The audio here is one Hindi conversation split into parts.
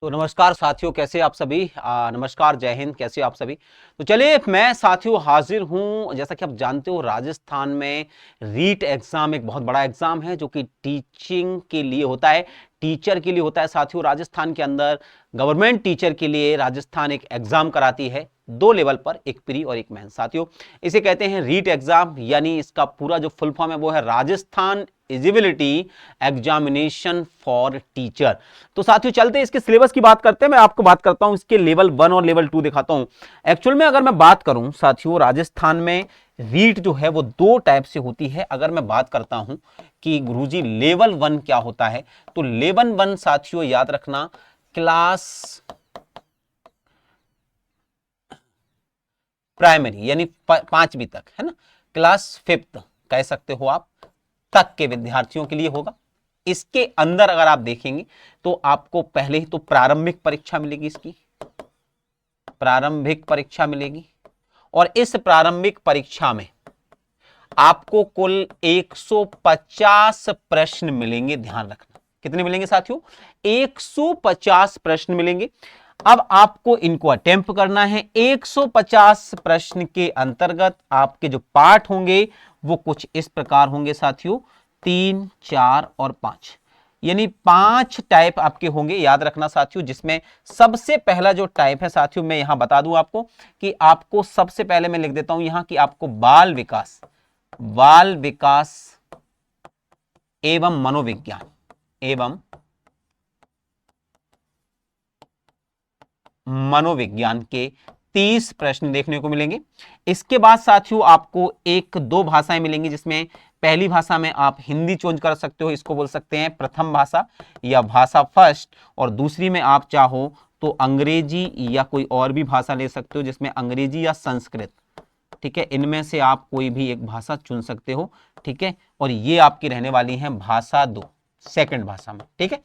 तो नमस्कार साथियों, कैसे आप सभी। नमस्कार, जय हिंद, कैसे आप सभी। तो चलिए मैं साथियों हाजिर हूं। जैसा कि आप जानते हो, राजस्थान में रीट एग्जाम एक बहुत बड़ा एग्जाम है जो कि टीचिंग के लिए होता है, टीचर के लिए होता है। साथियों राजस्थान के अंदर गवर्नमेंट टीचर के लिए राजस्थान एक एग्जाम कराती है, दो लेवल पर, एक प्री और एक मेन। साथियों इसे कहते हैं रीट एग्जाम, यानी इसका पूरा जो फुल फॉर्म है वो है Rajasthan eligibility examination for teacher. तो साथियों चलते हैं इसके सिलेबस की बात करते हैं। मैं आपको बात करता हूं इसके लेवल 1 और लेवल 2 दिखाता हूं। एक्चुअल में अगर मैं बात करूं साथियों, राजस्थान में रीट जो है वो दो टाइप से होती है। अगर मैं बात करता हूं कि गुरुजी लेवल 1 क्या होता है, तो लेवल 1 साथियों याद रखना, क्लास प्राइमरी यानी पांचवी तक, है ना, क्लास 5th कह सकते हो आप, तक के विद्यार्थियों के लिए होगा। इसके अंदर अगर आप देखेंगे तो आपको पहले ही तो प्रारंभिक परीक्षा मिलेगी, इसकी प्रारंभिक परीक्षा मिलेगी। और इस प्रारंभिक परीक्षा में आपको कुल 150 प्रश्न मिलेंगे। ध्यान रखना कितने मिलेंगे साथियों, 150 प्रश्न मिलेंगे। अब आपको इनको अटेम्प्ट करना है। 150 प्रश्न के अंतर्गत आपके जो पार्ट होंगे वो कुछ इस प्रकार होंगे साथियों, 3, 4 और 5, यानी 5 टाइप आपके होंगे। याद रखना साथियों, जिसमें सबसे पहला जो टाइप है साथियों, मैं यहां बता दूं आपको कि आपको सबसे पहले मैं लिख देता हूं यहां कि आपको बाल विकास एवं मनोविज्ञान एवं मनोविज्ञान के 30 प्रश्न देखने को मिलेंगे। इसके बाद साथियों आपको एक दो भाषाएं मिलेंगी, जिसमें पहली भाषा में आप हिंदी चूज कर सकते हो, इसको बोल सकते हैं प्रथम भाषा या भाषा फर्स्ट, और दूसरी में आप चाहो तो अंग्रेजी या कोई और भी भाषा ले सकते हो, जिसमें अंग्रेजी या संस्कृत, ठीक है, इनमें से आप कोई भी एक भाषा चुन सकते हो, ठीक है। और ये आपकी रहने वाली है भाषा 2, सेकंड भाषा में, ठीक है।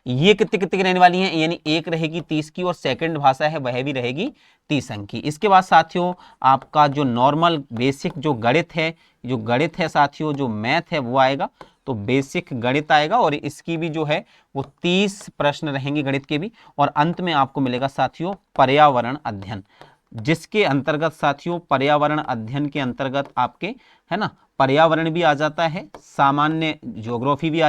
ये कितने कितने की रहने वाली हैं, यानी एक रहेगी 30 की और सेकंड भाषा है वह भी रहेगी 30 अंक की। इसके बाद साथियों आपका जो नॉर्मल बेसिक जो गणित है साथियों, जो मैथ है वो आएगा, तो बेसिक गणित आएगा और इसकी भी जो है वो 30 प्रश्न रहेंगे गणित के भी। और अंत में आपको मिलेगा साथियों पर्यावरण अध्ययन, जिसके अंतर्गत साथियों पर्यावरण अध्ययन के अंतर्गत आपके, है ना, पर्यावरण भी आ जाता है, सामान्य ज्योग्राफी भी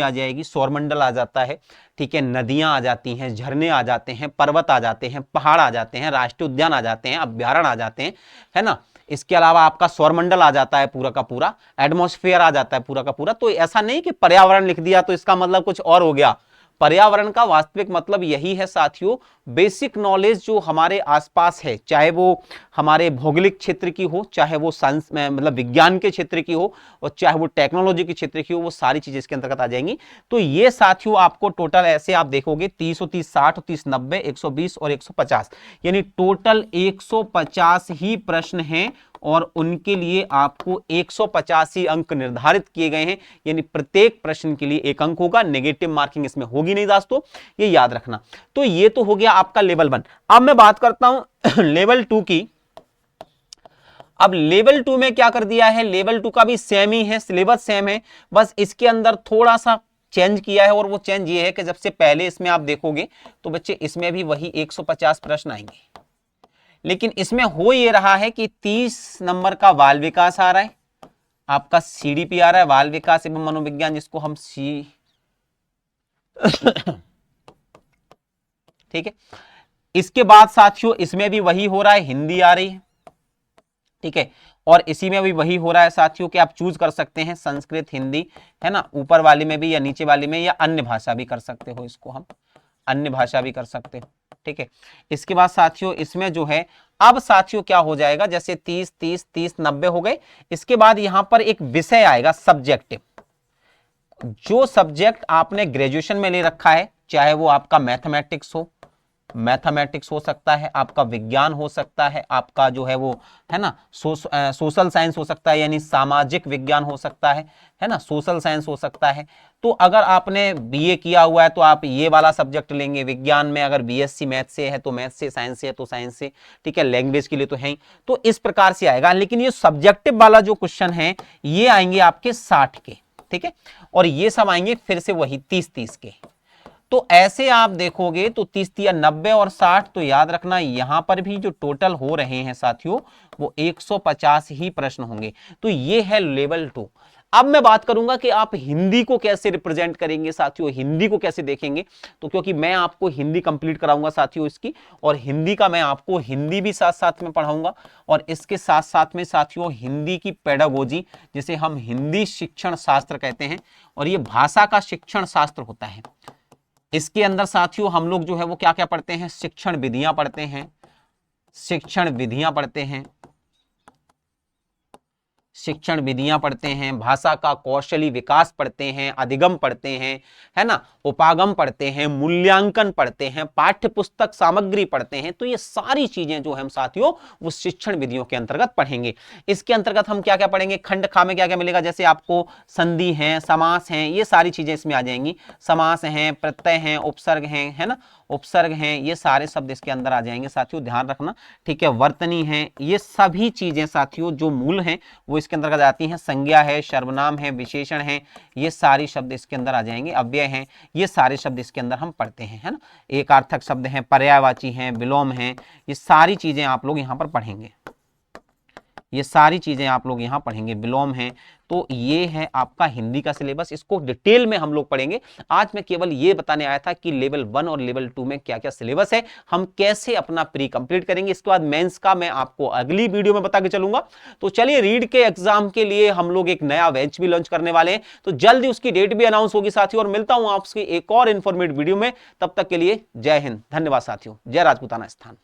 आ जाएगी, सौरमंडल आ जाता है, ठीक है, नदियां आ जाती हैं, झरने आ जाते हैं, पर्वत आ जाते हैं, पहाड़ आ जाते हैं, राष्ट्रीय उद्यान आ जाते हैं, अभ्यारण्य आ जाते हैं, है ना। इसके अलावा आपका सौरमंडल आ जाता है पूरा का पूरा, एटमॉस्फेयर आ जाता है पूरा का पूरा। तो ऐसा नहीं कि पर्यावरण लिख दिया तो इसका मतलब कुछ और हो गया। पर्यावरण का वास्तविक मतलब यही है साथियों, बेसिक नॉलेज जो हमारे आसपास है, चाहे वो हमारे भौगोलिक क्षेत्र की हो, चाहे वो साइंस में मतलब विज्ञान के क्षेत्र की हो, और चाहे वो टेक्नोलॉजी के क्षेत्र की हो, वो सारी चीजें इसके अंतर्गत आ जाएंगी। तो ये साथियों आपको टोटल ऐसे आप देखोगे 30 और 30 60 और 30 90 120 और 150, यानी टोटल 150 ही प्रश्न हैं और उनके लिए आपको 150 ही अंक निर्धारित किए गए हैं, यानी प्रत्येक प्रश्न के लिए 1 अंक होगा। नेगेटिव मार्किंग इसमें होगी नहीं दोस्तों, ये याद रखना। तो ये तो हो गया आपका लेवल 1। अब मैं बात करता हूं लेवल 2 की। अब लेवल 2 में क्या कर दिया है, लेवल 2 का भी सेम ही है, सिलेबस सेम है, बस इसके अंदर थोड़ा सा चेंज किया है। और वो चेंज ये है कि जब से पहले इसमें आप देखोगे तो बच्चे इसमें भी वही 150 प्रश्न आएंगे, लेकिन इसमें हो ये रहा है कि 30 नंबर का बाल विकास आ रहा है, आपका सीडीपी आ रहा है, बाल विकास एवं मनोविज्ञान, जिसको हम ठीक है। इसके बाद साथियों इसमें भी वही हो रहा है, हिंदी आ रही है, ठीक है। और इसी में भी वही हो रहा है साथियों कि आप चूज कर सकते हैं संस्कृत, हिंदी, है ना, ऊपर वाली में भी या नीचे वाली में, या अन्य भाषा भी कर सकते हो, इसको हम अन्य भाषा भी कर सकते हो, ठीक है। इसके बाद साथियों इसमें जो है, अब साथियों क्या हो जाएगा, जैसे 30 30 30 90 हो गए। इसके बाद यहां पर एक विषय आएगा सब्जेक्टिव, जो सब्जेक्ट आपने ग्रेजुएशन में ले रखा है, चाहे वो आपका मैथमेटिक्स हो सकता है, आपका विज्ञान हो सकता है, आपका जो है वो, है ना, सोशल साइंस हो सकता है, यानी सामाजिक विज्ञान हो सकता है ना, सोशल साइंस हो सकता है। तो अगर आपने बीए किया हुआ है तो आप ये वाला सब्जेक्ट लेंगे, विज्ञान में अगर बीएससी मैथ से है तो मैथ से, साइंस से है तो साइंस से, ठीक है, लैंग्वेज के लिए तो है ही। तो इस प्रकार से आएगा, लेकिन ये सब्जेक्टिव वाला जो क्वेश्चन है ये आएंगे आपके 60 के, ठीक है, और ये सब आएंगे फिर से वही 30 30 के, तो ऐसे आप देखोगे तो 30 या 90 और 60, तो याद रखना यहां पर भी जो टोटल हो रहे हैं साथियों वो 150 ही प्रश्न होंगे। तो ये है लेवल 2। अब मैं बात करूंगा कि आप हिंदी को कैसे रिप्रेजेंट करेंगे साथियों, हिंदी को कैसे देखेंगे। तो क्योंकि मैं आपको हिंदी कंप्लीट कराऊंगा साथियों इसकी, और हिंदी का मैं आपको हिंदी भी साथ साथ में पढ़ाऊंगा, और इसके साथ साथ में साथियों हिंदी की पेडागोजी, जिसे हम हिंदी शिक्षण शास्त्र कहते हैं, और ये भाषा का शिक्षण शास्त्र होता है। इसके अंदर साथियों हम लोग जो है वो क्या क्या पढ़ते हैं, शिक्षण विधियां पढ़ते हैं, शिक्षण विधियां पढ़ते हैं, शिक्षण विधियां पढ़ते हैं, भाषा का कौशली विकास पढ़ते हैं, अधिगम पढ़ते हैं, है ना, उपागम पढ़ते हैं, मूल्यांकन पढ़ते हैं, पाठ्य पुस्तक सामग्री पढ़ते हैं। तो ये सारी चीजें जो हम साथियों वो शिक्षण विधियों के अंतर्गत पढ़ेंगे। इसके अंतर्गत हम क्या क्या पढ़ेंगे, खंड खा में क्या क्या मिलेगा, जैसे आपको संधि है, समास है, ये सारी चीजें इसमें आ जाएंगी। समास हैं, प्रत्यय हैं, उपसर्ग हैं, है ना, उपसर्ग हैं, ये सारे शब्द इसके अंदर आ जाएंगे साथियों, ध्यान रखना, ठीक है। वर्तनी है, ये सभी चीजें साथियों जो मूल हैं वो इसके अंतर्गत आती हैं। संज्ञा है, सर्वनाम है, विशेषण है, ये सारी शब्द इसके अंदर आ जाएंगे। अव्यय हैं, ये सारे शब्द इसके अंदर हम पढ़ते हैं, है ना। एक अर्थक शब्द हैं, पर्यायवाची हैं, विलोम हैं, ये सारी चीजें आप लोग यहां पर पढ़ेंगे, ये सारी चीजें आप लोग यहां पढ़ेंगे, विलोम है। तो ये है आपका हिंदी का सिलेबस, इसको डिटेल में हम लोग पढ़ेंगे। आज मैं केवल ये बताने आया था कि लेवल 1 और लेवल 2 में क्या क्या सिलेबस है, हम कैसे अपना प्री कंप्लीट करेंगे। इसके बाद मेंस का मैं आपको अगली वीडियो में बता के चलूंगा। तो चलिए, रीड के एग्जाम के लिए हम लोग एक नया बैच भी लॉन्च करने वाले हैं, तो जल्दी उसकी डेट भी अनाउंस होगी साथियों, और मिलता हूं आपसे एक और इंफॉर्मेटिव वीडियो में। तब तक के लिए जय हिंद, धन्यवाद साथियों, जय राजपूताना स्थान।